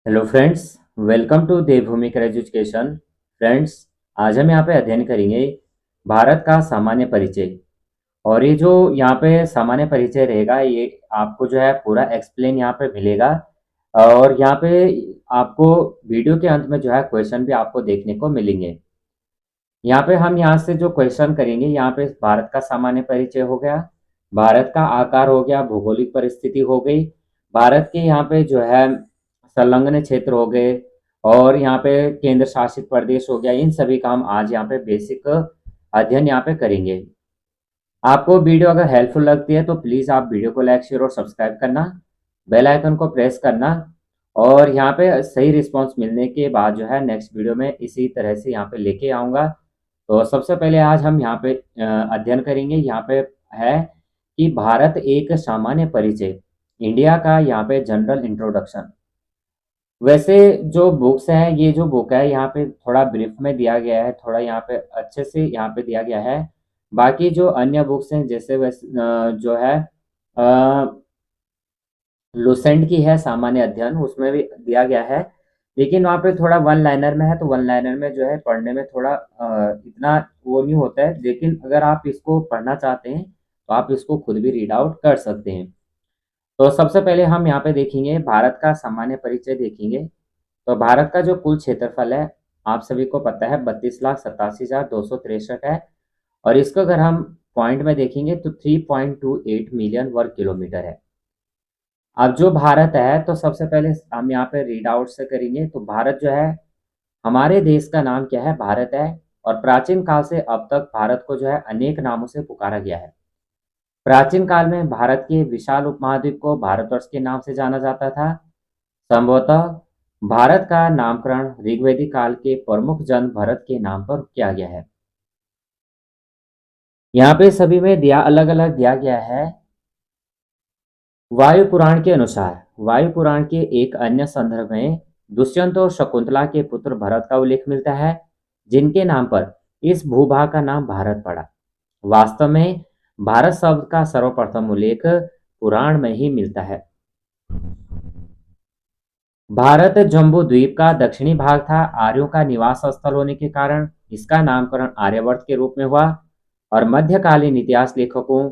Hello friends, welcome to देवभूमि कर education. Friends, आज हम यहाँ पे अध्ययन करेंगे भारत का सामान्य परिचय। और ये जो यहाँ पे सामान्य परिचय रहेगा, ये आपको जो है पूरा एक्सप्लेन यहाँ पे मिलेगा। और यहाँ पे आपको वीडियो के अंत में जो है क्वेश्चन भी आपको देखने को मिलेंगे। यहाँ पे हम यहाँ से जो क्वेश्चन करेंगे, यहाँ पे भारत का सामान्य परिचय हो गया, भारत का आकार हो गया, भौगोलिक परिस्थिति हो गई, भारत के यहाँ पे जो है संलग्न क्षेत्र हो गए, और यहाँ पे केंद्र शासित प्रदेश हो गया। इन सभी का हम आज यहाँ पे बेसिक अध्ययन यहाँ पे करेंगे। आपको वीडियो अगर हेल्पफुल लगती है तो प्लीज़ आप वीडियो को लाइक, शेयर और सब्सक्राइब करना, बेल आइकन को प्रेस करना। और यहाँ पे सही रिस्पांस मिलने के बाद जो है नेक्स्ट वीडियो में इसी तरह से यहाँ पे लेके आऊँगा। तो सबसे पहले आज हम यहाँ पे अध्ययन करेंगे। यहाँ पे है कि भारत एक सामान्य परिचय, इंडिया का यहाँ पे जनरल इंट्रोडक्शन। वैसे जो बुक्स हैं, ये जो बुक है यहाँ पे थोड़ा ब्रीफ में दिया गया है, थोड़ा यहाँ पे अच्छे से यहाँ पे दिया गया है। बाकी जो अन्य बुक्स हैं जैसे वैसे जो है लुसेंट की है सामान्य अध्ययन, उसमें भी दिया गया है, लेकिन वहाँ पे थोड़ा वन लाइनर में है, तो वन लाइनर में जो है पढ़ने में थोड़ा इतना वो नहीं होता है। लेकिन अगर आप इसको पढ़ना चाहते हैं तो आप इसको खुद भी रीड आउट कर सकते हैं। तो सबसे पहले हम यहाँ पे देखेंगे भारत का सामान्य परिचय देखेंगे। तो भारत का जो कुल क्षेत्रफल है आप सभी को पता है 32,87,263 है। और इसको अगर हम पॉइंट में देखेंगे तो 3.28 मिलियन वर्ग किलोमीटर है। अब जो भारत है, तो सबसे पहले हम यहाँ पे रीड आउट से करेंगे। तो भारत जो है, हमारे देश का नाम क्या है? भारत है। और प्राचीन काल से अब तक भारत को जो है अनेक नामों से पुकारा गया है। प्राचीन काल में भारत के विशाल उपमहाद्वीप को भारतवर्ष के नाम से जाना जाता था। संभवतः भारत का नामकरण ऋग्वेदिक काल के प्रमुख जन भरत के नाम पर किया गया है। यहाँ पे सभी में दिया अलग अलग दिया गया है। वायु पुराण के अनुसार, वायु पुराण के एक अन्य संदर्भ में दुष्यंत और शकुंतला के पुत्र भरत का उल्लेख मिलता है, जिनके नाम पर इस भूभाग का नाम भारत पड़ा। वास्तव में भारत शब्द का सर्वप्रथम उल्लेख पुराण में ही मिलता है। भारत जम्बू द्वीप का दक्षिणी भाग था। आर्यों का निवास स्थल होने के कारण इसका नामकरण आर्यवर्त के रूप में हुआ। और मध्यकालीन इतिहास लेखकों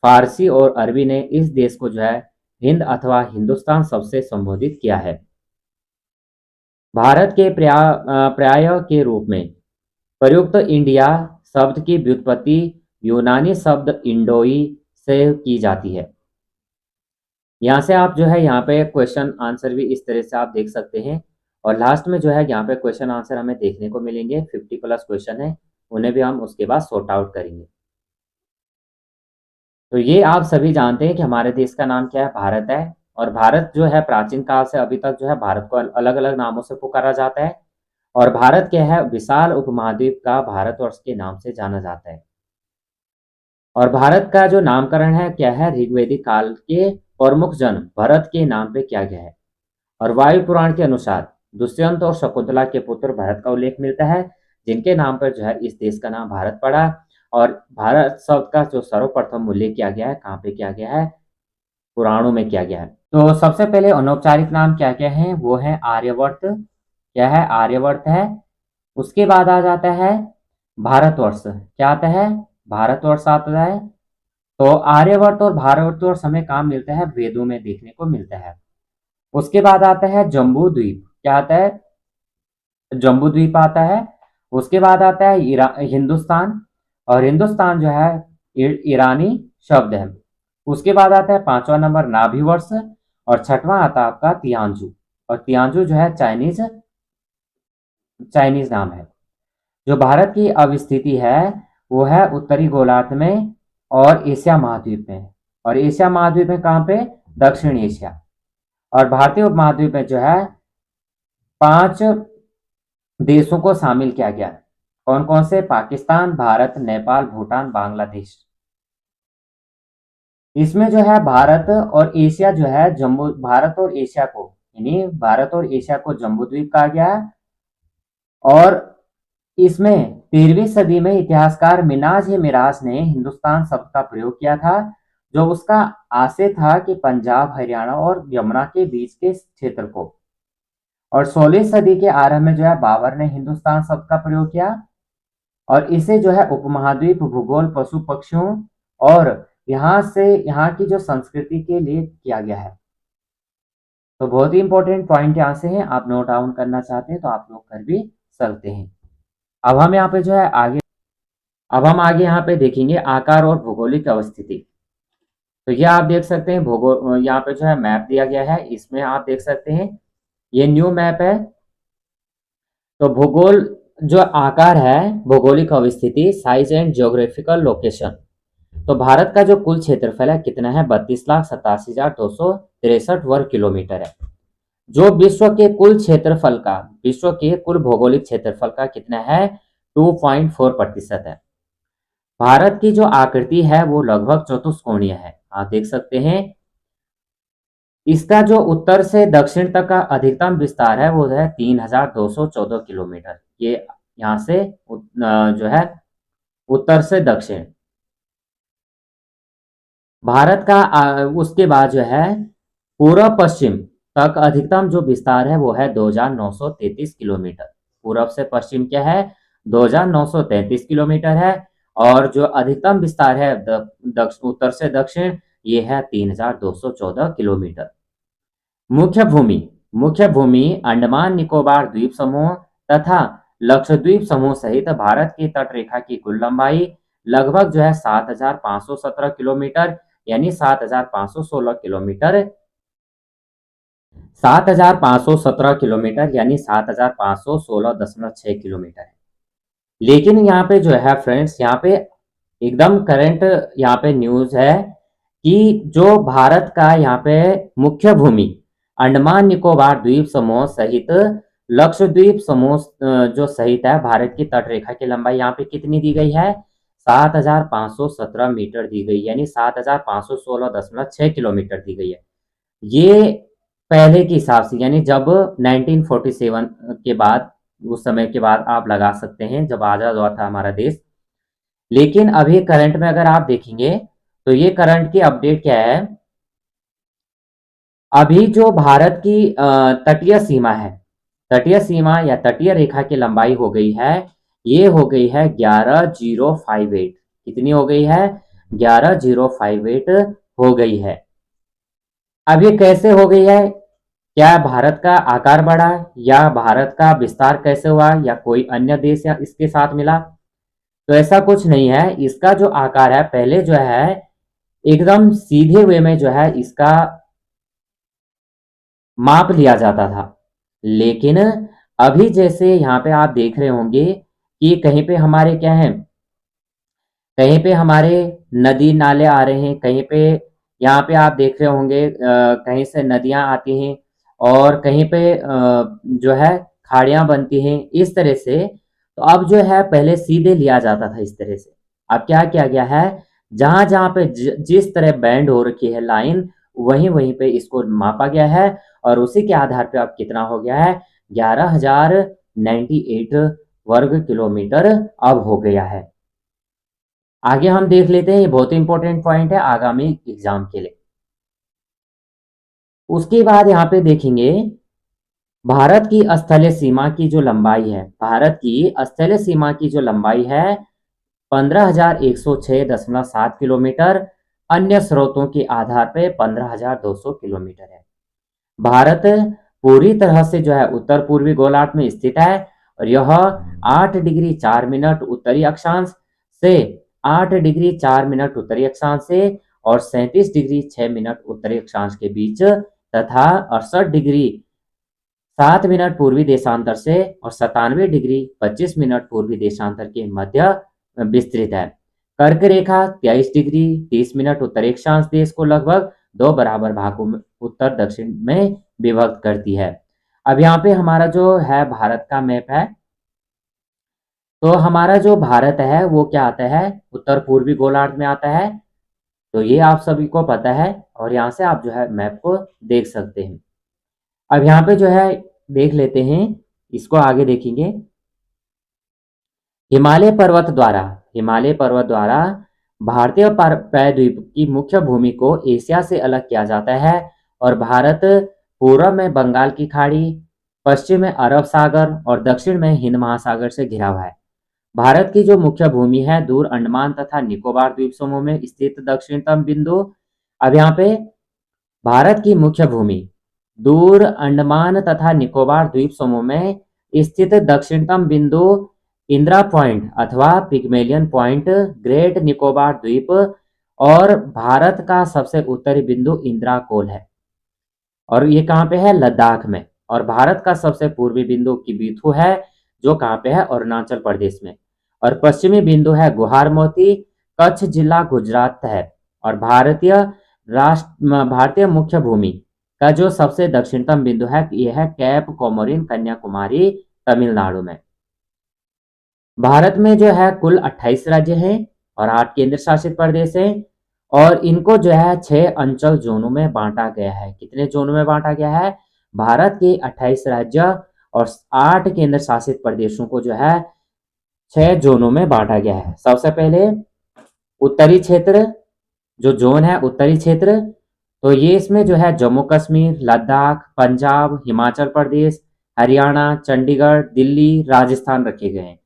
फारसी और अरबी ने इस देश को जो है हिंद अथवा हिंदुस्तान शब्द से संबोधित किया है। भारत के पर्याय के रूप में प्रयुक्त इंडिया शब्द की व्युत्पत्ति यूनानी शब्द इंडोई से की जाती है। यहाँ से आप जो है यहाँ पे क्वेश्चन आंसर भी इस तरह से आप देख सकते हैं। और लास्ट में जो है यहाँ पे क्वेश्चन आंसर हमें देखने को मिलेंगे, 50+ क्वेश्चन है, उन्हें भी हम उसके बाद सॉर्ट आउट करेंगे। तो ये आप सभी जानते हैं कि हमारे देश का नाम क्या है? भारत है। और भारत जो है प्राचीन काल से अभी तक जो है भारत को अलग अलग नामों से पुकारा जाता है। और भारत क्या है? विशाल उपमहाद्वीप का भारतवर्ष के नाम से जाना जाता है। और भारत का जो नामकरण है क्या है? ऋग्वेदिक काल के प्रमुख जन भरत के नाम पे किया गया है। और वायु पुराण के अनुसार दुष्यंत और शकुंतला के पुत्र भरत का उल्लेख मिलता है, जिनके नाम पर जो है इस देश का नाम भारत पड़ा। और भारत शब्द का जो सर्वप्रथम उल्लेख किया गया है, कहाँ पे किया गया है? पुराणों में किया गया है। तो सबसे पहले अनौपचारिक नाम क्या क्या है? वो है आर्यवर्त। क्या है? आर्यवर्त है। उसके बाद आ जाता है भारतवर्ष। क्या आता है? भारतवर्ष आता है। तो आर्यवर्त और भारतवर्ष हमें कहाँ मिलता है? वेदों में देखने को मिलता है। उसके बाद आता है जम्बू द्वीप। क्या आता है? जम्बू द्वीप आता है। उसके बाद आता है हिंदुस्तान। और हिंदुस्तान जो है ईरानी शब्द है। उसके बाद आता है 5वां नंबर नाभिवर्ष। और 6वां आता है आपका तियांजू। और तियांजू जो है चाइनीज चाइनीज नाम है। जो भारत की अवस्थिति है वो है उत्तरी गोलार्ध में और एशिया महाद्वीप में। और एशिया महाद्वीप में कहाँ पे? दक्षिण एशिया। और भारतीय उपमहाद्वीप में जो है 5 देशों को शामिल किया गया। कौन कौन से? पाकिस्तान, भारत, नेपाल, भूटान, बांग्लादेश। इसमें जो है भारत और एशिया जो है जम्बू, भारत और एशिया को, यानी भारत और एशिया को जम्बू द्वीप कहा गया है। और इसमें 13वीं सदी में इतिहासकार मिनाज-ए-मिराज ने हिंदुस्तान शब्द का प्रयोग किया था, जो उसका आशय था कि पंजाब, हरियाणा और यमुना के बीच के क्षेत्र को और 16वीं सदी के आरंभ में जो है बाबर ने हिंदुस्तान शब्द का प्रयोग किया और इसे जो है उपमहाद्वीप, भूगोल, पशु पक्षियों और यहाँ की जो संस्कृति के लिए किया गया है। तो बहुत ही इंपॉर्टेंट पॉइंट यहाँ से है, आप नोट डाउन करना चाहते हैं तो आप लोग कर भी सकते हैं। अब हम यहाँ पे जो है आगे यहाँ पे देखेंगे आकार और भौगोलिक अवस्थिति। तो ये आप देख सकते हैं भूगोल, यहाँ पे जो है मैप दिया गया है, इसमें आप देख सकते हैं ये न्यू मैप है। तो भूगोल जो आकार है, भौगोलिक अवस्थिति, साइज एंड जियोग्राफिकल लोकेशन। तो भारत का जो कुल क्षेत्रफल है कितना है, 32,87,263 वर्ग किलोमीटर है। जो विश्व के कुल भौगोलिक क्षेत्रफल का कितना है, 2.4% है। भारत की जो आकृति है वो लगभग चतुष्कोणीय है, आप देख सकते हैं। इसका जो उत्तर से दक्षिण तक का अधिकतम विस्तार है वो है 3,214 किलोमीटर। ये यहाँ से जो है उत्तर से दक्षिण। भारत का उसके बाद जो है पूर्व पश्चिम तक अधिकतम जो विस्तार है वो है 2,933 किलोमीटर। पूर्व से पश्चिम क्या है, 2,933 किलोमीटर है। और जो अधिकतम विस्तार है उत्तर से दक्षिण, ये है 3,214 किलोमीटर। मुख्य भूमि अंडमान निकोबार द्वीप समूह तथा लक्षद्वीप समूह सहित भारत की तट रेखा की कुल लंबाई लगभग जो है 7,517 किलोमीटर, यानी 7,516 किलोमीटर, 7,517 किलोमीटर यानी 7,516.6 किलोमीटर है। लेकिन यहाँ पे जो है फ्रेंड्स, यहाँ पे एकदम करंट यहाँ पे न्यूज है कि जो भारत का यहाँ पे मुख्य भूमि अंडमान निकोबार द्वीप समूह सहित लक्षद्वीप समूह जो सहित है, भारत की तट रेखा की लंबाई यहाँ पे कितनी दी गई है, 7,517 मीटर दी गई, यानी 7,516.6 किलोमीटर दी गई है। ये पहले के हिसाब से, यानी जब 1947 के बाद, उस समय के बाद आप लगा सकते हैं जब आज़ाद हुआ था हमारा देश। लेकिन अभी करंट में अगर आप देखेंगे तो ये करंट की अपडेट क्या है, अभी जो भारत की तटीय सीमा है, तटीय सीमा या तटीय रेखा की लंबाई हो गई है, ये हो गई है 11,058। कितनी हो गई है, 11,058 हो गई है। अब ये कैसे हो गई है, क्या भारत का आकार बढ़ा या भारत का विस्तार कैसे हुआ या कोई अन्य देश या इसके साथ मिला, तो ऐसा कुछ नहीं है। इसका जो आकार है पहले जो है एकदम सीधे वे में जो है इसका माप लिया जाता था। लेकिन अभी जैसे यहाँ पे आप देख रहे होंगे कि कहीं पे हमारे क्या है, कहीं पे हमारे नदी नाले आ रहे हैं, कहीं पे यहाँ पे आप देख रहे होंगे कहीं से नदियाँ आती हैं और कहीं पे जो है खाड़ियाँ बनती हैं, इस तरह से। तो अब जो है पहले सीधे लिया जाता था इस तरह से, अब क्या किया गया है, जहाँ जहाँ पे जिस तरह बैंड हो रखी है लाइन, वहीं वहीं पे इसको मापा गया है और उसी के आधार पे अब कितना हो गया है, 11,098 वर्ग किलोमीटर अब हो गया है। आगे हम देख लेते हैं, ये बहुत इंपॉर्टेंट पॉइंट है आगामी एग्जाम के लिए। उसके बाद यहाँ पे देखेंगे भारत की स्थलीय सीमा की जो लंबाई है, भारत की स्थलीय सीमा की जो लंबाई है 15,106.7 किलोमीटर, अन्य स्रोतों के आधार पर 15,200 किलोमीटर है। भारत पूरी तरह से जो है उत्तर पूर्वी गोलार्ध में स्थित है और यह 8 डिग्री 4 मिनट उत्तरी अक्षांश से 8 डिग्री 4 मिनट उत्तरी अक्षांश से और 37 डिग्री 6 मिनट उत्तरी अक्षांश के बीच तथा 68 डिग्री 7 मिनट पूर्वी देशांतर से और 97 डिग्री 25 मिनट पूर्वी देशांतर के मध्य विस्तृत है। कर्क रेखा 23 डिग्री 30 मिनट उत्तरी अक्षांश देश को लगभग 2 बराबर भागों में उत्तर दक्षिण में विभक्त करती है। अब यहाँ पे हमारा जो है भारत का मैप है, तो हमारा जो भारत है वो क्या आता है, उत्तर पूर्वी गोलार्ध में आता है। तो ये आप सभी को पता है और यहाँ से आप जो है मैप को देख सकते हैं। अब यहाँ पे जो है देख लेते हैं, इसको आगे देखेंगे। हिमालय पर्वत द्वारा भारतीय प्रायद्वीप की मुख्य भूमि को एशिया से अलग किया जाता है और भारत पूर्व में बंगाल की खाड़ी, पश्चिम में अरब सागर और दक्षिण में हिंद महासागर से घिरा हुआ है। भारत की जो मुख्य भूमि है दूर अंडमान तथा निकोबार द्वीप समूह में स्थित दक्षिणतम बिंदु। अब यहाँ पे भारत की मुख्य भूमि दूर अंडमान तथा निकोबार द्वीप समूह में स्थित दक्षिणतम बिंदु इंदिरा पॉइंट अथवा पिग्मेलियन पॉइंट, ग्रेट निकोबार द्वीप और भारत का सबसे उत्तरी बिंदु इंदिरा कोल है। और ये कहाँ पे है? लद्दाख में। और भारत का सबसे पूर्वी बिंदु किबिथु है, जो कहाँ पे है? अरुणाचल प्रदेश में। और पश्चिमी बिंदु है गुहार मोती, कच्छ जिला गुजरात है। और भारतीय मुख्य भूमि का जो सबसे दक्षिणतम बिंदु है यह है कैप कोमोरिन, कन्याकुमारी, तमिलनाडु में। भारत में जो है कुल 28 राज्य हैं और 8 केंद्र शासित प्रदेश हैं और इनको जो है 6 अंचल जोनों में बांटा गया है। कितने जोनों में बांटा गया है? भारत के 28 राज्य और 8 केंद्र शासित प्रदेशों को जो है 6 जोनों में बांटा गया है। सबसे पहले उत्तरी क्षेत्र, जो जोन है उत्तरी क्षेत्र, तो ये इसमें जो है जम्मू कश्मीर, लद्दाख, पंजाब, हिमाचल प्रदेश, हरियाणा, चंडीगढ़, दिल्ली, राजस्थान रखे गए हैं।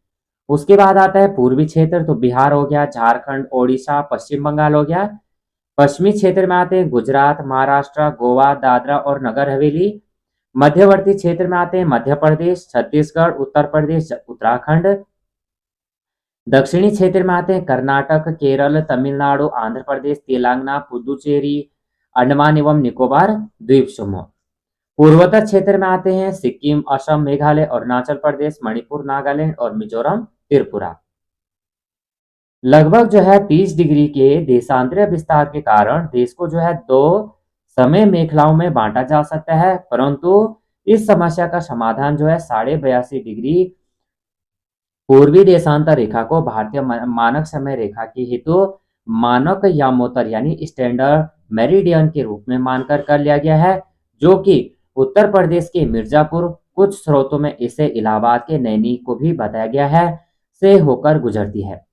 उसके बाद आता है पूर्वी क्षेत्र, तो बिहार हो गया, झारखंड, ओडिशा, पश्चिम बंगाल हो गया। पश्चिमी क्षेत्र में आते हैं गुजरात, महाराष्ट्र, गोवा, दादरा और नगर हवेली। मध्यवर्ती क्षेत्र में आते हैं मध्य प्रदेश, छत्तीसगढ़, उत्तर प्रदेश, उत्तराखंड। दक्षिणी क्षेत्र में आते हैं कर्नाटक, केरल, तमिलनाडु, आंध्र प्रदेश, तेलंगाना, पुदुचेरी, अंडमान एवं निकोबार द्वीप समूह। पूर्वोत्तर क्षेत्र में आते हैं सिक्किम, असम, मेघालय, अरुणाचल प्रदेश, मणिपुर, नागालैंड और मिजोरम, त्रिपुरा। लगभग जो है 30 डिग्री के देशांतरीय विस्तार के कारण देश को जो है 2 समय मेखलाओं में बांटा जा सकता है, परंतु इस समस्या का समाधान जो है 82.5 डिग्री पूर्वी देशांतर रेखा को भारतीय मानक समय रेखा की हेतु मानक यामोत्तर यानी स्टैंडर्ड मेरिडियन के रूप में मानकर कर लिया गया है, जो कि उत्तर प्रदेश के मिर्जापुर, कुछ स्रोतों में इसे इलाहाबाद के नैनी को भी बताया गया है, से होकर गुजरती है।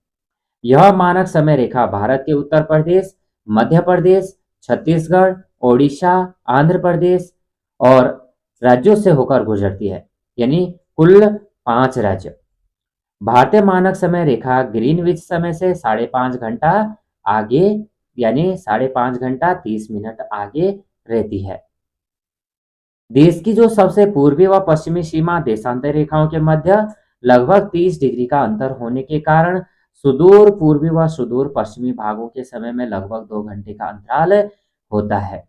यह मानक समय रेखा भारत के उत्तर प्रदेश, मध्य प्रदेश, छत्तीसगढ़, ओडिशा, आंध्र प्रदेश और राज्यों से होकर गुजरती है, यानी कुल 5 राज्य। भारतीय मानक समय रेखा ग्रीनविच समय से 5.5 घंटा आगे, यानी 5.5 घंटा 30 मिनट आगे रहती है। देश की जो सबसे पूर्वी व पश्चिमी सीमा देशांतर रेखाओं के मध्य लगभग 30 डिग्री का अंतर होने के कारण सुदूर पूर्वी व सुदूर पश्चिमी भागों के समय में लगभग 2 घंटे का अंतराल होता है।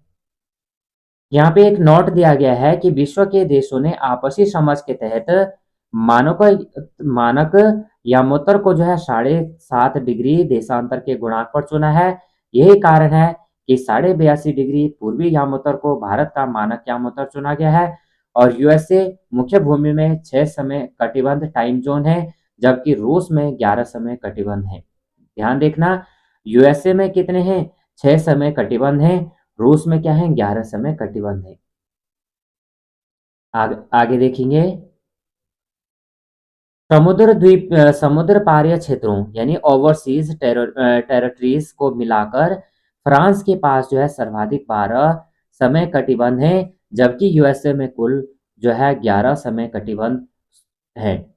यहाँ पे एक नोट दिया गया है कि विश्व के देशों ने आपसी समझ के तहत मानक यामोत्तर को जो है 7.5 डिग्री देशांतर के गुणांक पर चुना है। यही कारण है कि 82.5 डिग्री पूर्वी यामोत्तर को भारत का मानक यामोत्तर चुना गया है। और यूएसए मुख्य भूमि में 6 समय कटिबंध टाइम जोन है, जबकि रूस में 11 समय कटिबंध है। ध्यान देखना, यूएसए में कितने हैं? 6 समय कटिबंध हैं। रूस में क्या है? 11 समय कटिबंध है। आगे देखेंगे, समुद्र पारीय क्षेत्रों यानी ओवरसीज टेरिटरीज को मिलाकर फ्रांस के पास जो है सर्वाधिक 12 समय कटिबंध है, जबकि यूएसए में कुल जो है 11 समय कटिबंध है।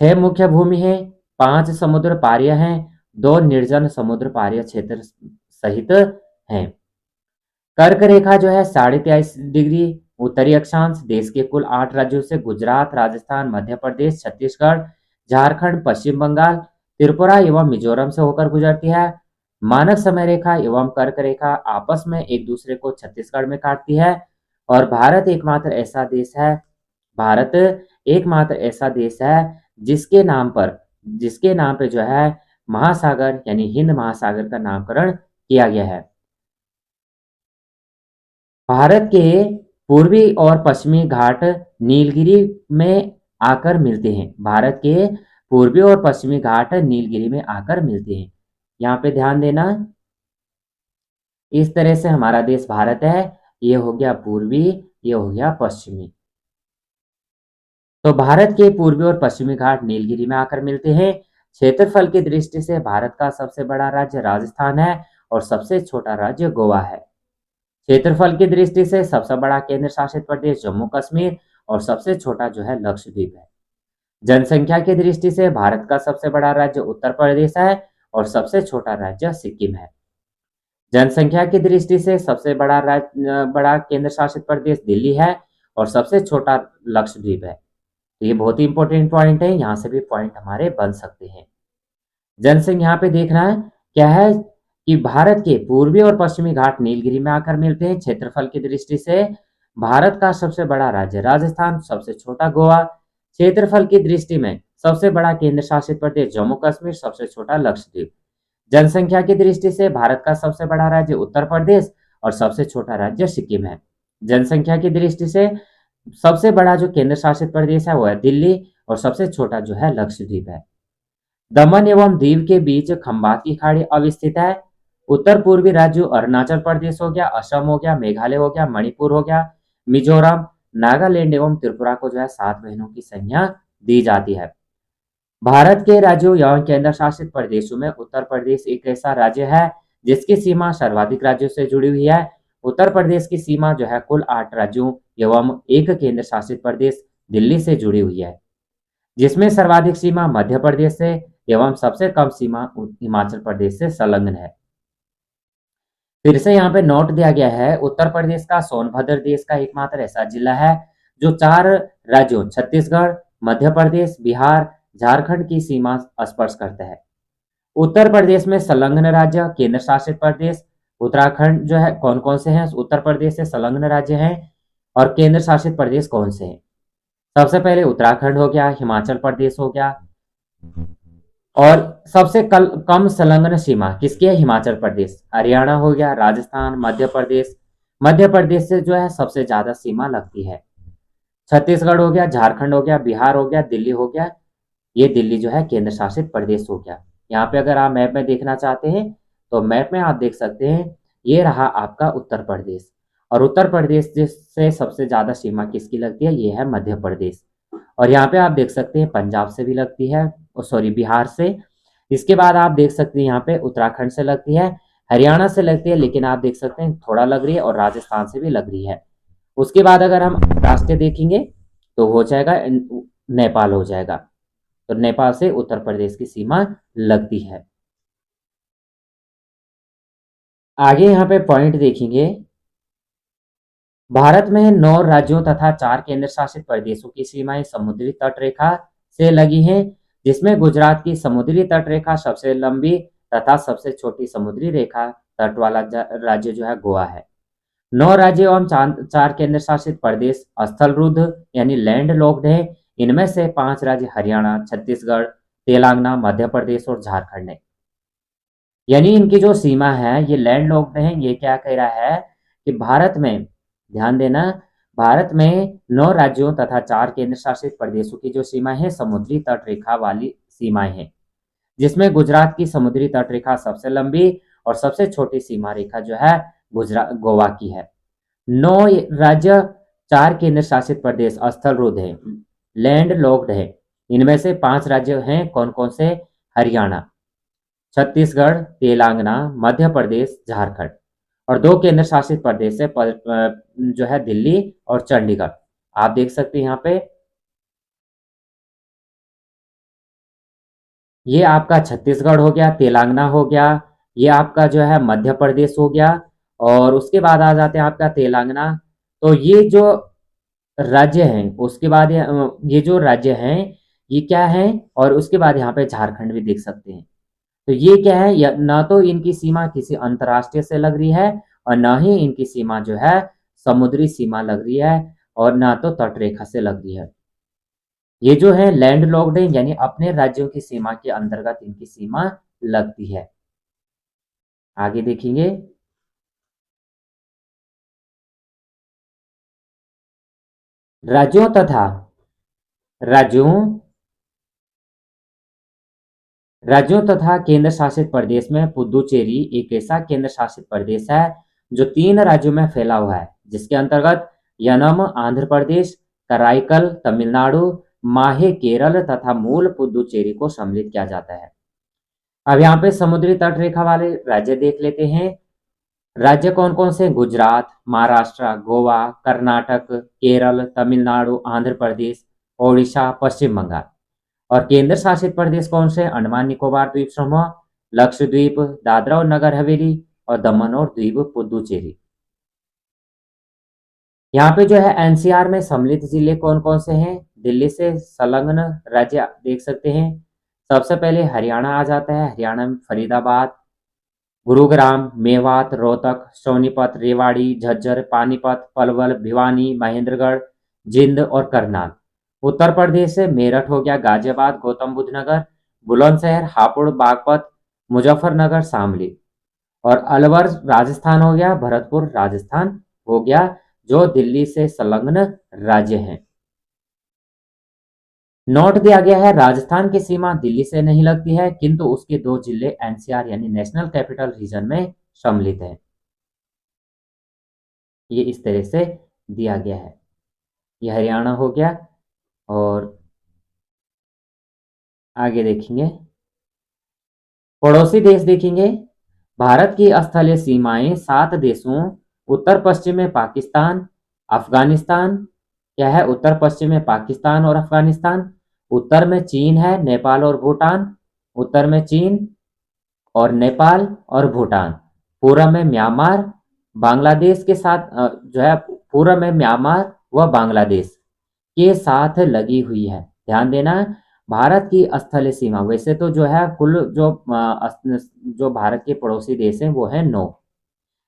6 मुख्य भूमि है, 5 समुद्र पारीय हैं, 2 निर्जन समुद्र पारीय क्षेत्र सहित हैं। कर्क रेखा जो है 23.5 डिग्री उत्तरी अक्षांश देश के कुल 8 राज्यों से गुजरात, राजस्थान, मध्य प्रदेश, छत्तीसगढ़, झारखंड, पश्चिम बंगाल, त्रिपुरा एवं मिजोरम से होकर गुजरती है। मानक समय रेखा एवं कर्क रेखा आपस में एक दूसरे को छत्तीसगढ़ में काटती है। और भारत एकमात्र ऐसा देश है जिसके नाम पर जो है महासागर यानी हिंद महासागर का नामकरण किया गया है। भारत के पूर्वी और पश्चिमी घाट नीलगिरी में आकर मिलते हैं। भारत के पूर्वी और पश्चिमी घाट नीलगिरी में आकर मिलते हैं। यहाँ पे ध्यान देना, इस तरह से हमारा देश भारत है। ये हो गया पूर्वी, ये हो गया पश्चिमी। तो भारत के पूर्वी और पश्चिमी घाट नीलगिरी में आकर मिलते हैं। क्षेत्रफल की दृष्टि से भारत का सबसे बड़ा राज्य राजस्थान है और सबसे छोटा राज्य गोवा है। क्षेत्रफल की दृष्टि से सबसे बड़ा केंद्र शासित प्रदेश जम्मू कश्मीर और सबसे छोटा जो है लक्षद्वीप है। जनसंख्या की दृष्टि से भारत का सबसे बड़ा राज्य उत्तर प्रदेश है और सबसे छोटा राज्य सिक्किम है। जनसंख्या की दृष्टि से सबसे बड़ा केंद्र शासित प्रदेश दिल्ली है और सबसे छोटा लक्षद्वीप है। तो ये बहुत ही इंपॉर्टेंट पॉइंट है, यहाँ से भी पॉइंट हमारे बन सकते हैं। जनसंख्या यहाँ पे देखना है क्या है कि भारत के पूर्वी और पश्चिमी घाट नीलगिरी में आकर मिलते हैं। क्षेत्रफल की दृष्टि से भारत का सबसे बड़ा राज्य राजस्थान, सबसे छोटा गोवा। क्षेत्रफल की दृष्टि में सबसे बड़ा केंद्र शासित प्रदेश जम्मू कश्मीर, सबसे छोटा लक्षद्वीप। जनसंख्या की दृष्टि से भारत का सबसे बड़ा राज्य उत्तर प्रदेश और सबसे छोटा राज्य सिक्किम है। जनसंख्या की दृष्टि से सबसे बड़ा जो केंद्र शासित प्रदेश है वो है दिल्ली और सबसे छोटा जो है लक्षद्वीप है। दमन एवं दीव के बीच खंबात की खाड़ी अवस्थित है। उत्तर पूर्वी राज्यों अरुणाचल प्रदेश हो गया, असम हो गया, मेघालय हो गया, मणिपुर हो गया, मिजोरम, नागालैंड एवं त्रिपुरा को जो है 7 महीनों की संज्ञा दी जाती है। भारत के राज्यों एवं केंद्र शासित प्रदेशों में उत्तर प्रदेश एक ऐसा राज्य है जिसकी सीमा सर्वाधिक राज्यों से जुड़ी हुई है। उत्तर प्रदेश की सीमा जो है कुल 8 राज्यों एवं एक केंद्र शासित प्रदेश दिल्ली से जुड़ी हुई है, जिसमें सर्वाधिक सीमा मध्य प्रदेश से एवं सबसे कम सीमा हिमाचल प्रदेश से संलग्न है। फिर से यहाँ पे नोट दिया गया है, उत्तर प्रदेश का सोनभद्र देश का एकमात्र ऐसा जिला है जो 4 राज्यों छत्तीसगढ़, मध्य प्रदेश, बिहार, झारखंड की सीमा स्पर्श करता है। उत्तर प्रदेश में संलग्न राज्य केंद्र शासित प्रदेश उत्तराखंड जो है कौन कौन से हैं? उत्तर प्रदेश से संलग्न राज्य हैं और केंद्र शासित प्रदेश कौन से हैं? सबसे पहले उत्तराखंड हो गया, हिमाचल प्रदेश हो गया और सबसे कम संलग्न सीमा किसकी है? हिमाचल प्रदेश। हरियाणा हो गया, राजस्थान, मध्य प्रदेश से जो है सबसे ज्यादा सीमा लगती है। छत्तीसगढ़ हो गया, झारखंड हो गया, बिहार हो गया, दिल्ली हो गया। ये दिल्ली जो है केंद्र शासित प्रदेश हो गया। यहाँ पे अगर आप मैप में देखना चाहते हैं तो मैप में आप देख सकते हैं, ये रहा आपका उत्तर प्रदेश और उत्तर प्रदेश से सबसे ज्यादा सीमा किसकी लगती है? ये है मध्य प्रदेश। और यहाँ पे आप देख सकते हैं पंजाब से भी लगती है, सॉरी बिहार से। इसके बाद आप देख सकते हैं यहाँ पे उत्तराखंड से लगती है, हरियाणा से लगती है, लेकिन आप देख सकते हैं थोड़ा लग रही है, और राजस्थान से भी लग रही है। उसके बाद अगर हम राष्ट्रीय देखेंगे तो हो जाएगा नेपाल हो जाएगा। तो नेपाल से उत्तर प्रदेश की सीमा लगती है। आगे यहाँ पे पॉइंट देखेंगे, भारत में 9 राज्यों तथा 4 केंद्र शासित प्रदेशों की सीमाएं समुद्री तट रेखा से लगी हैं, जिसमें गुजरात की समुद्री तट रेखा सबसे लंबी तथा सबसे छोटी समुद्री रेखा तट वाला राज्य जो है गोवा है। 9 राज्य एवं 4 केंद्र शासित प्रदेश स्थलरुद्ध यानी लैंड लॉक्ड है। इनमें से 5 राज्य हरियाणा, छत्तीसगढ़, तेलंगाना, मध्य प्रदेश और झारखंड है। यानी इनकी जो सीमा है ये लैंड लॉक्ड है। ये क्या कह रहा है कि भारत में, ध्यान देना, भारत में 9 राज्यों तथा 4 केंद्र शासित प्रदेशों की जो सीमा है समुद्री तट रेखा वाली सीमाएं हैं, जिसमें गुजरात की समुद्री तट रेखा सबसे लंबी और सबसे छोटी सीमा रेखा जो है गुजरात गोवा की है। 9 राज्य, 4 केंद्र शासित प्रदेश स्थलरुद्ध है, लैंड लॉक्ड है। इनमें से 5 राज्य हैं, कौन कौन से? हरियाणा, छत्तीसगढ़, तेलंगाना, मध्य प्रदेश, झारखंड। और 2 केंद्र शासित प्रदेश है जो है दिल्ली और चंडीगढ़। आप देख सकते हैं यहाँ पे, ये आपका छत्तीसगढ़ हो गया, तेलंगाना हो गया, ये आपका जो है मध्य प्रदेश हो गया, और उसके बाद आ जाते हैं आपका तेलंगाना। तो ये जो राज्य हैं, उसके बाद ये जो राज्य हैं ये क्या है, और उसके बाद यहाँ पे झारखंड भी देख सकते हैं। तो ये क्या है, ना तो इनकी सीमा किसी अंतर्राष्ट्रीय से लग रही है और ना ही इनकी सीमा जो है समुद्री सीमा लग रही है और ना तो तटरेखा से लग रही है। ये जो है लैंड लॉक्ड है, यानी अपने राज्यों की सीमा के अंतर्गत इनकी सीमा लगती है। आगे देखेंगे, राज्यों तथा राज्यों राज्यों तथा केंद्र शासित प्रदेश में पुदुचेरी एक ऐसा केंद्र शासित प्रदेश है जो 3 राज्यों में फैला हुआ है, जिसके अंतर्गत यनम आंध्र प्रदेश, कराईकल तमिलनाडु, माहे केरल तथा मूल पुदुचेरी को सम्मिलित किया जाता है। अब यहाँ पे समुद्री तट रेखा वाले राज्य देख लेते हैं। राज्य कौन कौन से? गुजरात, महाराष्ट्र, गोवा, कर्नाटक, केरल, तमिलनाडु, आंध्र प्रदेश, ओडिशा, पश्चिम बंगाल। और केंद्र शासित प्रदेश कौन से? अंडमान निकोबार द्वीप समूह, लक्षद्वीप, दादरा और नगर हवेली और दमन और दीव पुदुचेरी। यहाँ पे जो है एनसीआर में सम्मिलित जिले कौन कौन से हैं? दिल्ली से संलग्न राज्य देख सकते हैं। सबसे पहले हरियाणा आ जाता है। हरियाणा में फरीदाबाद, गुरुग्राम, मेवात, रोहतक, सोनीपत, रेवाड़ी, झज्जर, पानीपत, पलवल, भिवानी, महेंद्रगढ़, जिंद और करनाल। उत्तर प्रदेश से मेरठ हो गया, गाजियाबाद, गौतम बुद्ध नगर, बुलंदशहर, हापुड़, बागपत, मुजफ्फरनगर, शामली। और अलवर राजस्थान हो गया, भरतपुर राजस्थान हो गया, जो दिल्ली से संलग्न राज्य हैं। नोट दिया गया है, राजस्थान की सीमा दिल्ली से नहीं लगती है, किंतु उसके दो जिले एनसीआर यानी नेशनल कैपिटल रीजन में सम्मिलित है। ये इस तरह से दिया गया है। ये हरियाणा हो गया। और आगे देखेंगे, पड़ोसी देश देखेंगे। भारत की स्थलीय सीमाएं 7 देशों, उत्तर पश्चिम में पाकिस्तान, अफगानिस्तान, क्या है? उत्तर पश्चिम में पाकिस्तान और अफगानिस्तान। उत्तर में चीन है, नेपाल और भूटान। उत्तर में चीन और नेपाल और भूटान। पूर्व में म्यांमार, बांग्लादेश के साथ जो है पूर्व में म्यांमार व बांग्लादेश के साथ लगी हुई है। ध्यान देना, भारत की स्थलीय सीमा वैसे तो जो है कुल जो भारत के पड़ोसी देश हैं वो है 9,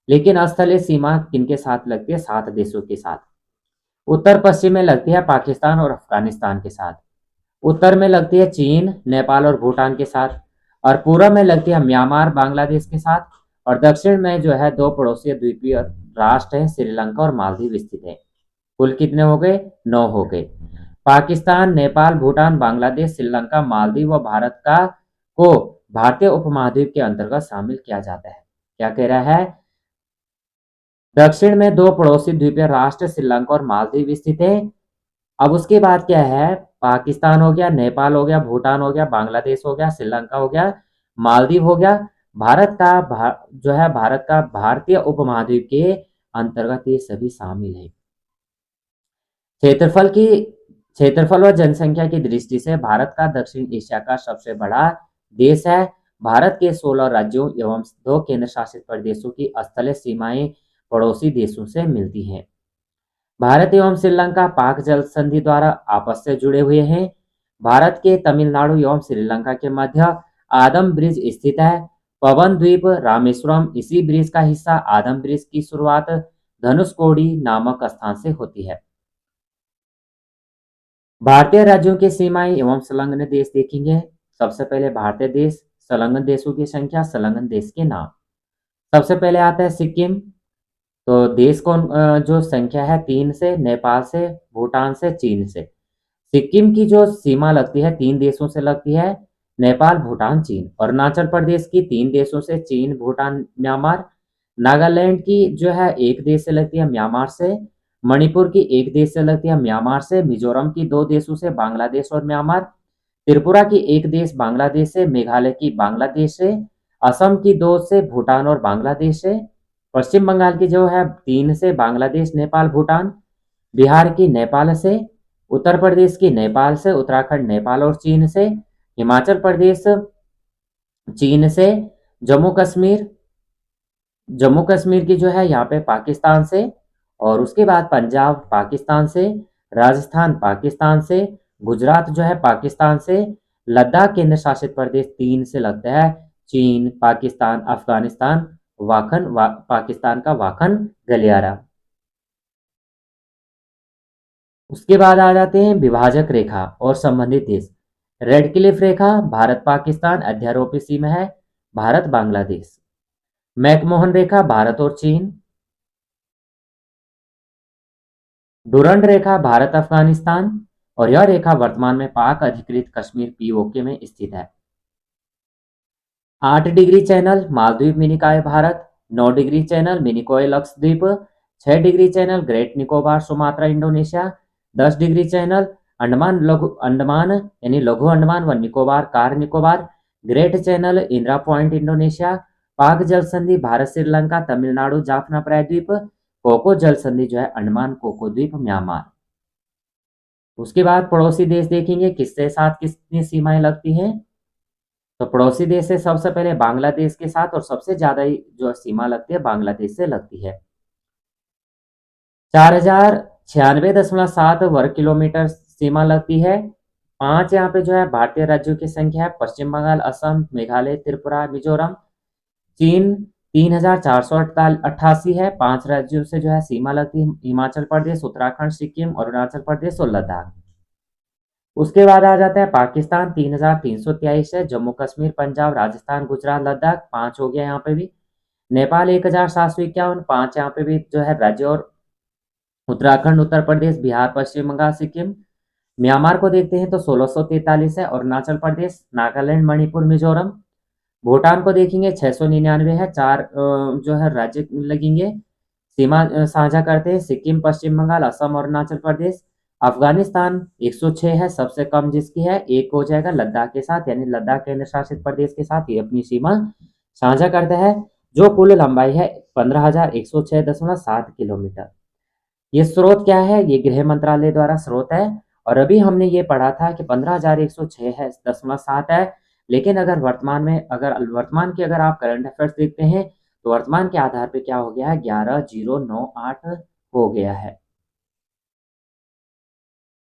लेकिन स्थलीय सीमा किनके साथ लगती है? 7 देशों के साथ। उत्तर पश्चिम में लगती है पाकिस्तान और अफगानिस्तान के साथ। उत्तर में लगती है चीन, नेपाल और भूटान के साथ। और पूर्व में लगती है म्यांमार, बांग्लादेश के साथ। और दक्षिण में जो है 2 पड़ोसी द्वीपीय राष्ट्र हैं, श्रीलंका और मालदीव स्थित है। कुल कितने हो गए? 9 हो गए। पाकिस्तान, नेपाल, भूटान, बांग्लादेश, श्रीलंका, मालदीव व भारत का को भारतीय उपमहाद्वीप के अंतर्गत शामिल किया जाता है। क्या कह रहा है? दक्षिण में 2 पड़ोसी द्वीपीय राष्ट्र श्रीलंका और मालदीव स्थित है। अब उसके बाद क्या है? पाकिस्तान हो गया, नेपाल हो गया, भूटान हो गया, बांग्लादेश हो गया, श्रीलंका हो गया, मालदीव हो गया। जो है भारत का भारतीय उपमहाद्वीप के अंतर्गत ये सभी शामिल है। क्षेत्रफल व जनसंख्या की दृष्टि से भारत का दक्षिण एशिया का सबसे बड़ा देश है। भारत के 16 राज्यों एवं 2 केंद्र शासित प्रदेशों की स्थलीय सीमाएं पड़ोसी देशों से मिलती हैं। भारत एवं श्रीलंका पाक जल संधि द्वारा आपस से जुड़े हुए हैं। भारत के तमिलनाडु एवं श्रीलंका के मध्य आदम ब्रिज स्थित है। पवन द्वीप, रामेश्वरम, इसी ब्रिज का हिस्सा। आदम ब्रिज की शुरुआत धनुषकोडी नामक स्थान से होती है। भारतीय राज्यों की सीमाएं एवं संलग्न देश देखेंगे। सबसे पहले भारतीय देश, संलग्न देशों की संख्या, संलग्न देश के नाम। सबसे पहले आता है सिक्किम। तो देश कौन जो संख्या है 3 से, नेपाल से, भूटान से, चीन से। सिक्किम की जो सीमा लगती है 3 देशों से लगती है, नेपाल, भूटान, चीन। अरुणाचल प्रदेश की 3 देशों से, चीन, भूटान, म्यांमार। नागालैंड की जो है 1 देश से लगती है, म्यांमार से। मणिपुर की 1 देश से लगती है, म्यांमार से। मिजोरम की 2 देशों से, बांग्लादेश और म्यांमार। त्रिपुरा की 1 देश बांग्लादेश से। मेघालय की बांग्लादेश से। असम की 2 से, भूटान और बांग्लादेश से। पश्चिम बंगाल की जो है 3 से, बांग्लादेश, नेपाल, भूटान। बिहार की नेपाल से। उत्तर प्रदेश की नेपाल से। उत्तराखंड नेपाल और चीन से। हिमाचल प्रदेश चीन से। जम्मू कश्मीर की जो है यहाँ पे पाकिस्तान से। और उसके बाद पंजाब पाकिस्तान से। राजस्थान पाकिस्तान से। गुजरात जो है पाकिस्तान से। लद्दाख केंद्र शासित प्रदेश 3 से लगता है, चीन, पाकिस्तान, अफगानिस्तान, पाकिस्तान का वाखन गलियारा। उसके बाद आ जाते हैं विभाजक रेखा और संबंधित देश। रेड क्लिफ रेखा भारत पाकिस्तान अध्यारोपी सीमा है, भारत बांग्लादेश। मैकमोहन रेखा भारत और चीन। डुरंड रेखा भारत अफगानिस्तान। और यह रेखा वर्तमान में पाक अधिकृत कश्मीर पीओके में स्थित है। 8 degree channel Maldives Minicoy Bharat. 9 degree channel Minicoy Lakshadweep. 6 degree channel great Nicobar Sumatra Indonesia. 10 degree channel Andaman यानी लघु अंडमान व Nicobar car Nicobar. Great channel Indira point Indonesia. पाक जल संधि भारत श्रीलंका तमिलनाडु जाफना प्रायद्वीप। कोको जल संधि जो है अंडमान कोको द्वीप म्यांमार। उसके बाद पड़ोसी देश देखेंगे किसके साथ कितनी सीमाएं लगती हैं। तो पड़ोसी देश से सबसे पहले बांग्लादेश के साथ, और सबसे ज्यादा ही जो सीमा लगती है बांग्लादेश से लगती है। 4096.7 वर्ग किलोमीटर सीमा लगती है। 5 यहाँ पे जो है भारतीय राज्यों की संख्या है, पश्चिम बंगाल, असम, मेघालय, त्रिपुरा, मिजोरम। चीन 3488 है। 5 राज्यों से जो है सीमा लगती है, हिमाचल प्रदेश, उत्तराखंड, सिक्किम, अरुणाचल प्रदेश और लद्दाख। उसके बाद आ जाता है पाकिस्तान 3323 है। जम्मू कश्मीर, पंजाब, राजस्थान, गुजरात, लद्दाख 5 हो गया यहाँ पे भी। नेपाल 1751, 5 यहाँ पे भी जो है राज्य, और उत्तराखंड, उत्तर प्रदेश, बिहार, पश्चिम बंगाल, सिक्किम। म्यांमार को देखते हैं तो 1643 है। अरुणाचल प्रदेश, नागालैंड, मणिपुर, मिजोरम। भूटान को देखेंगे 699 है। 4 जो है राज्य लगेंगे, सीमा साझा करते हैं, सिक्किम, पश्चिम बंगाल, असम, अरुणाचल प्रदेश। अफगानिस्तान 106 है, सबसे कम जिसकी है, एक हो जाएगा लद्दाख के साथ, यानी लद्दाख केंद्र शासित प्रदेश के साथ ये अपनी सीमा साझा करता है, जो कुल लंबाई है 15,106.7 किलोमीटर। ये स्रोत क्या है, ये गृह मंत्रालय द्वारा स्रोत है। और अभी हमने ये पढ़ा था कि 15,106.7 है, लेकिन अगर वर्तमान की अगर आप करंट अफेयर्स देखते हैं तो वर्तमान के आधार पे क्या हो गया है, 11,098 हो गया है।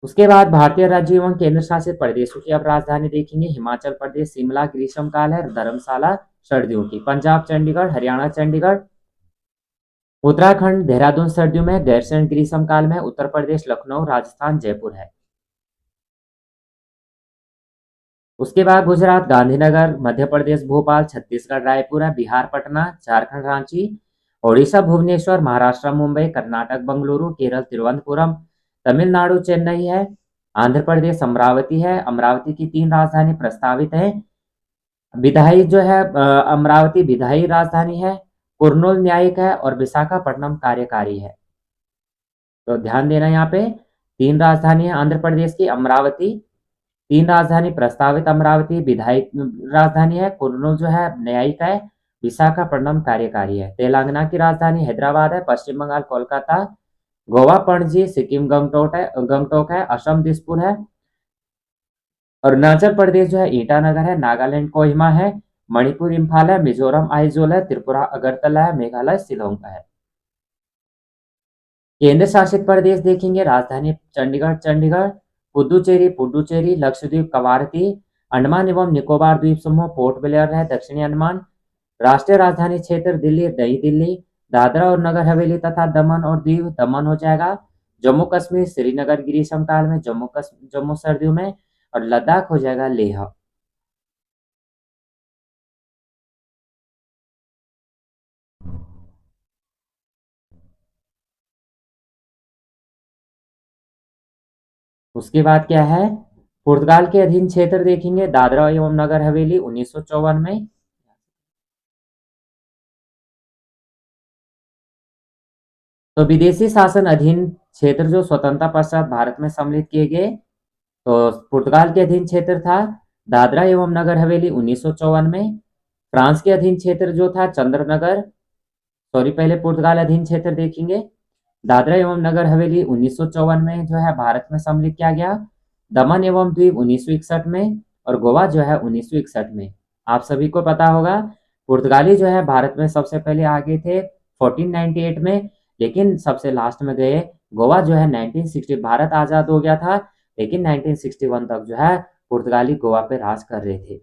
उसके बाद भारतीय राज्य एवं केंद्र शासित प्रदेशों की अब राजधानी देखेंगे। हिमाचल प्रदेश शिमला ग्रीष्मकाल है, धर्मशाला सर्दियों की। पंजाब चंडीगढ़, हरियाणा चंडीगढ़। उत्तराखंड देहरादून सर्दियों में, गैरसैंण ग्रीष्मकाल में। उत्तर प्रदेश लखनऊ, राजस्थान जयपुर है। उसके बाद गुजरात गांधीनगर, मध्य प्रदेश भोपाल, छत्तीसगढ़ रायपुर है, बिहार पटना, झारखंड रांची, ओडिशा भुवनेश्वर, महाराष्ट्र मुंबई, कर्नाटक बेंगलुरु, केरल तिरुवनंतपुरम, तमिलनाडु चेन्नई है, आंध्र प्रदेश अमरावती है। अमरावती की 3 राजधानी प्रस्तावित है। विधायी जो है अमरावती विधायी राजधानी है, कुर्नूल न्यायिक है, और विशाखापट्टनम कार्यकारी है। तो ध्यान देना, यहाँ पे 3 राजधानी है आंध्र प्रदेश की, अमरावती। 3 राजधानी प्रस्तावित, अमरावती विधायी राजधानी है, कुर्नूल जो है न्यायिक है, विशाखापट्टनम कार्यकारी है। तेलंगाना की राजधानी हैदराबाद है, पश्चिम बंगाल कोलकाता, गोवा पणजी, सिक्किम गंगटोक है, असम दिसपुर है। अरुणाचल प्रदेश जो है ईटानगर है, नागालैंड कोहिमा है, मणिपुर इम्फाल है, मिजोरम आइजोल है, त्रिपुरा अगरतला है, मेघालय शिलोंग का है। केंद्र शासित प्रदेश देखेंगे, राजधानी चंडीगढ़, पुडुचेरी, लक्षद्वीप कवारती, अंडमान एवं निकोबार द्वीप समूह पोर्ट ब्लेयर है, दक्षिणी अंडमान। राष्ट्रीय राजधानी क्षेत्र दिल्ली, नई दिल्ली, दादरा और नगर हवेली तथा दमन और दीव, दमन हो जाएगा। जम्मू कश्मीर श्रीनगर ग्रीष्मकाल में, जम्मू सर्दियों में, और लद्दाख हो जाएगा लेह। उसके बाद क्या है, पुर्तगाल के अधीन क्षेत्र देखेंगे, दादरा एवं नगर हवेली 1954 में। तो विदेशी शासन अधीन क्षेत्र जो स्वतंत्रता पश्चात भारत में सम्मिलित किए गए, तो पुर्तगाल के अधीन क्षेत्र था दादरा एवं नगर हवेली 1954 में। फ्रांस के अधीन क्षेत्र जो था पहले पुर्तगाल अधीन क्षेत्र देखेंगे, दादरा एवं नगर हवेली 1954 में जो है भारत में सम्मिलित किया गया। दमन एवं द्वीप 1961 में, और गोवा जो है 1961 में। आप सभी को पता होगा पुर्तगाली जो है भारत में सबसे पहले आ गए थे 1498 में, लेकिन सबसे लास्ट में गए गोवा जो है 1960। भारत आजाद हो गया था, लेकिन 1961 तक जो है पुर्तगाली गोवा पे राज कर रहे थे।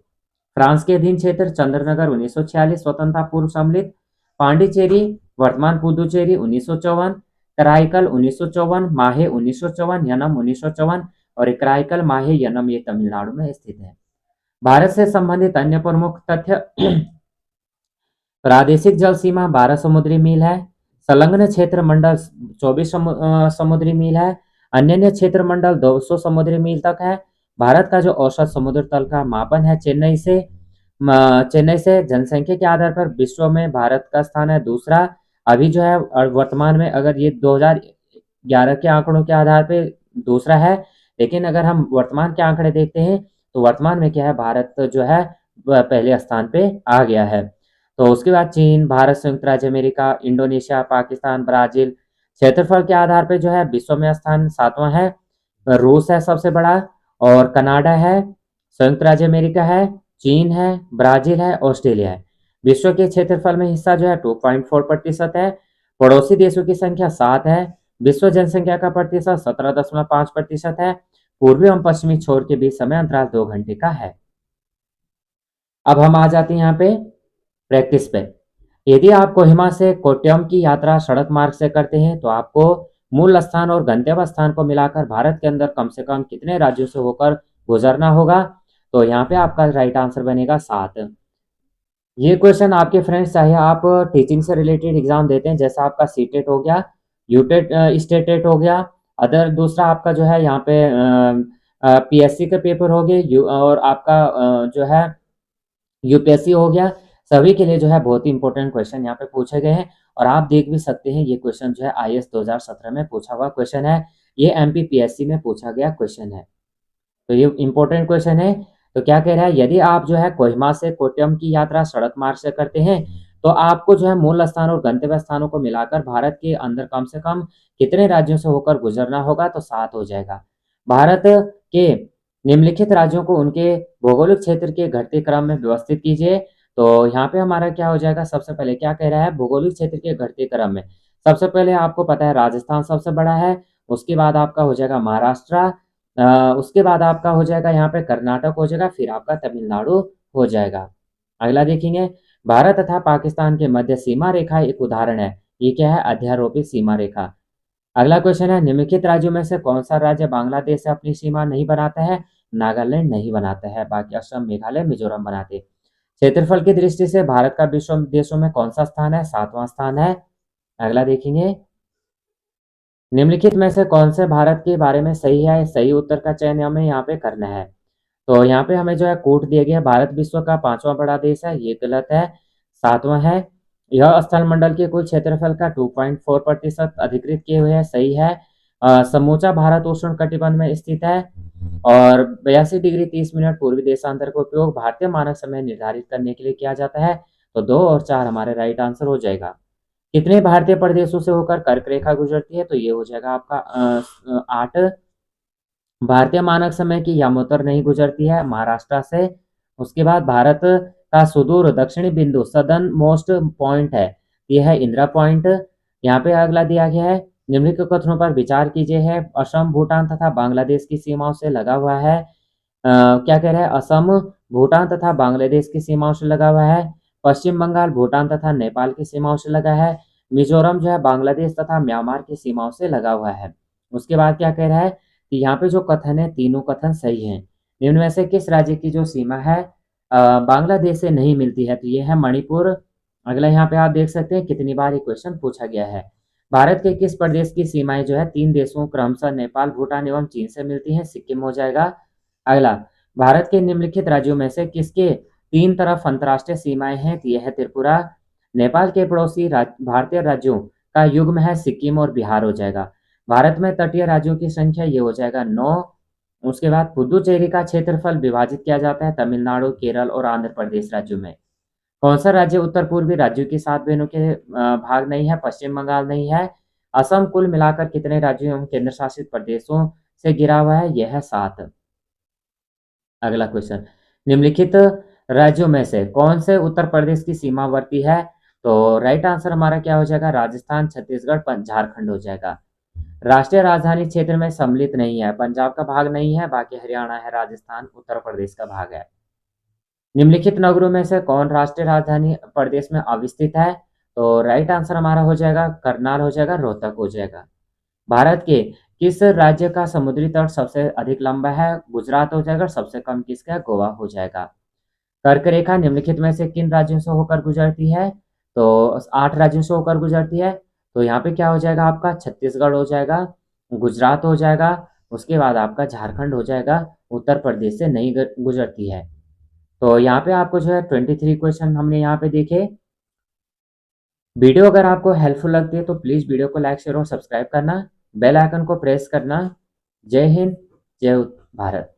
फ्रांस के अधीन क्षेत्र चंद्रनगर 1946 स्वतंत्रता पूर्व सम्मिलित, पांडिचेरी वर्तमान पुदुचेरी 1954, कराईकल 1954, माहे 1954, यनम 1954, और कराईकल माहे यनम ये तमिलनाडु में स्थित है। भारत से संबंधित अन्य प्रमुख तथ्य, प्रादेशिक जल सीमा 12 समुद्री मील है, संलग्न क्षेत्र मंडल 24 समुद्री मील है, अन्य क्षेत्र मंडल 200 समुद्री मील तक है। भारत का जो औसत समुद्र तल का मापन है, चेन्नई से जनसंख्या के आधार पर विश्व में भारत का स्थान है दूसरा। अभी जो है वर्तमान में, अगर ये 2011 के आंकड़ों के आधार पे दूसरा है, लेकिन अगर हम वर्तमान के आंकड़े देखते हैं तो वर्तमान में क्या है, भारत जो है पहले स्थान पे आ गया है। तो उसके बाद चीन, भारत, संयुक्त राज्य अमेरिका, इंडोनेशिया, पाकिस्तान, ब्राजील। क्षेत्रफल के आधार पे जो है विश्व में स्थान 7वां है। रूस है सबसे बड़ा, और कनाडा है, संयुक्त राज्य अमेरिका है, चीन है, ब्राजील है, ऑस्ट्रेलिया है। विश्व के क्षेत्रफल में हिस्सा जो है 2.4% है। पड़ोसी देशों की संख्या 7 है। विश्व जनसंख्या का प्रतिशत 17.5% है। पूर्वी एवं पश्चिमी छोर के बीच समय अंतराल 2 घंटे का है। अब हम आ जाते हैं यहाँ पे प्रैक्टिस पे। यदि आप कोहिमा से कोट्यम की यात्रा सड़क मार्ग से करते हैं तो आपको मूल स्थान और गंतव्य स्थान को मिलाकर भारत के अंदर कम से कम कितने राज्यों से होकर गुजरना होगा? तो यहाँ पे आपका राइट आंसर बनेगा 7। ये क्वेश्चन आपके फ्रेंड्स, चाहे आप टीचिंग से रिलेटेड एग्जाम देते हैं, जैसा आपका सीटेट हो गया, यूटेट, स्टेटेट हो गया, अदर दूसरा आपका जो है यहाँ पे पीएससी के पेपर हो गए, और आपका जो है यूपीएससी हो गया, सभी के लिए जो है बहुत ही इंपॉर्टेंट क्वेश्चन यहाँ पे पूछे गए हैं। और आप देख भी सकते हैं, ये क्वेश्चन जो है आईएएस 2017 में पूछा हुआ क्वेश्चन है, ये एमपीपीएससी में पूछा गया क्वेश्चन है। तो ये इंपॉर्टेंट क्वेश्चन है। तो क्या कह रहा है, यदि आप जो है कोहिमा से कोट्यम की यात्रा सड़क मार्ग से करते हैं तो आपको जो है मूल स्थान और गंतव्य स्थानों को मिलाकर भारत के अंदर कम से कम कितने राज्यों से होकर गुजरना होगा? तो 7 हो जाएगा। भारत के निम्नलिखित राज्यों को उनके भौगोलिक क्षेत्र के घटते क्रम में व्यवस्थित कीजिए। तो यहाँ पे हमारा क्या हो जाएगा, सबसे पहले क्या कह रहा है, भौगोलिक क्षेत्र के घटते क्रम में सबसे पहले आपको पता है राजस्थान सबसे बड़ा है, उसके बाद आपका हो जाएगा महाराष्ट्र, उसके बाद आपका हो जाएगा यहाँ पे कर्नाटक हो जाएगा, फिर आपका तमिलनाडु हो जाएगा। अगला देखेंगे, भारत तथा पाकिस्तान के मध्य सीमा रेखा एक उदाहरण है। ये क्या है? अध्यारोपित सीमा रेखा। अगला क्वेश्चन है, निम्नलिखित राज्यों में से कौन सा राज्य बांग्लादेश से अपनी सीमा नहीं बनाता है? नागालैंड नहीं बनाता है, बाकी असम, मेघालय, मिजोरम बनाते। क्षेत्रफल की दृष्टि से भारत का विश्व देशों में कौन सा स्थान है? 7वां स्थान है। अगला देखेंगे, निम्नलिखित में से कौन से भारत के बारे में सही है? सही उत्तर का चयन हमें यहाँ पे करना है। तो यहाँ पे हमें जो है कोट दिया गया है, भारत विश्व का 5वां बड़ा देश है, ये गलत है, 7वां है। यह स्थल मंडल के कुल क्षेत्रफल का 2.4% अधिकृत किए हुए है, सही है। समूचा भारत उष्ण कटिबंध में स्थित है, और 82 डिग्री 30 मिनट पूर्वी देशांतर का उपयोग भारतीय मानक समय निर्धारित करने के लिए किया जाता है। तो 2 और 4 हमारे राइट आंसर हो जाएगा। कितने भारतीय प्रदेशों से होकर कर्क रेखा गुजरती है? तो ये हो जाएगा आपका 8। भारतीय मानक समय की यमोत्तर नहीं गुजरती है महाराष्ट्र से। उसके बाद भारत का सुदूर दक्षिणी बिंदु सदर्न मोस्ट पॉइंट है, यह है इंदिरा पॉइंट। यहाँ पे अगला दिया गया है, निम्नलिखित कथनों पर विचार कीजिए है, असम, भूटान तथा बांग्लादेश की सीमाओं से लगा हुआ है। क्या कह रहा है, असम, भूटान तथा बांग्लादेश की सीमाओं से लगा हुआ है। पश्चिम बंगाल, भूटान तथा नेपाल की सीमाओं से लगा है। मिजोरम जो है बांग्लादेश तथा म्यांमार की सीमाओं से लगा हुआ है। उसके बाद क्या कह रहा है कि यहाँ पे जो कथन है, तीनों कथन सही हैं। निम्न में से किस राज्य की जो सीमा है बांग्लादेश से नहीं मिलती है? तो ये है मणिपुर। अगला यहाँ पे आप देख सकते हैं कितनी बार ये क्वेश्चन पूछा गया है। भारत के किस प्रदेश की सीमाएं जो है 3 देशों क्रमशः नेपाल, भूटान एवं चीन से मिलती हैं? सिक्किम हो जाएगा। अगला, भारत के निम्नलिखित राज्यों में से किसके 3 तरफ अंतर्राष्ट्रीय सीमाएं हैं? तो यह है त्रिपुरा। नेपाल के पड़ोसी भारतीय राज्यों का युग्म है सिक्किम और बिहार हो जाएगा। भारत में तटीय राज्यों की संख्या ये हो जाएगा 9। उसके बाद पुदुचेरी का क्षेत्रफल विभाजित किया जाता है तमिलनाडु, केरल और आंध्र प्रदेश राज्यों में। कौन सा राज्य उत्तर पूर्वी राज्यों की 7 बहनों के भाग नहीं है? पश्चिम बंगाल नहीं है। असम कुल मिलाकर कितने राज्यों एवं केंद्र शासित प्रदेशों से घिरा हुआ है? यह है 7। अगला क्वेश्चन, निम्नलिखित राज्यों में से कौन से उत्तर प्रदेश की सीमावर्ती है? तो राइट आंसर हमारा क्या हो जाएगा? राजस्थान, छत्तीसगढ़, झारखंड हो जाएगा। राष्ट्रीय राजधानी क्षेत्र में सम्मिलित नहीं है, पंजाब का भाग नहीं है, बाकी हरियाणा है, राजस्थान, उत्तर प्रदेश का भाग है। निम्नलिखित नगरों में से कौन राष्ट्रीय राजधानी प्रदेश में अवस्थित है? तो राइट आंसर हमारा हो जाएगा करनाल हो जाएगा, रोहतक हो जाएगा। भारत के किस राज्य का समुद्री तट सबसे अधिक लंबा है? गुजरात हो जाएगा। सबसे कम किसका? गोवा हो जाएगा। कर्क रेखा निम्नलिखित में से किन राज्यों से होकर गुजरती है? तो 8 राज्यों से होकर गुजरती है। तो यहाँ पे क्या हो जाएगा आपका? छत्तीसगढ़ हो जाएगा, गुजरात हो जाएगा, उसके बाद आपका झारखंड हो जाएगा, उत्तर प्रदेश से नहीं गुजरती है। तो यहाँ पे आपको जो है 23 क्वेश्चन हमने यहाँ पे देखे। वीडियो अगर आपको हेल्पफुल लगती है तो प्लीज़ वीडियो को लाइक, शेयर और सब्सक्राइब करना, बेल आइकन को प्रेस करना। जय हिंद, जय भारत।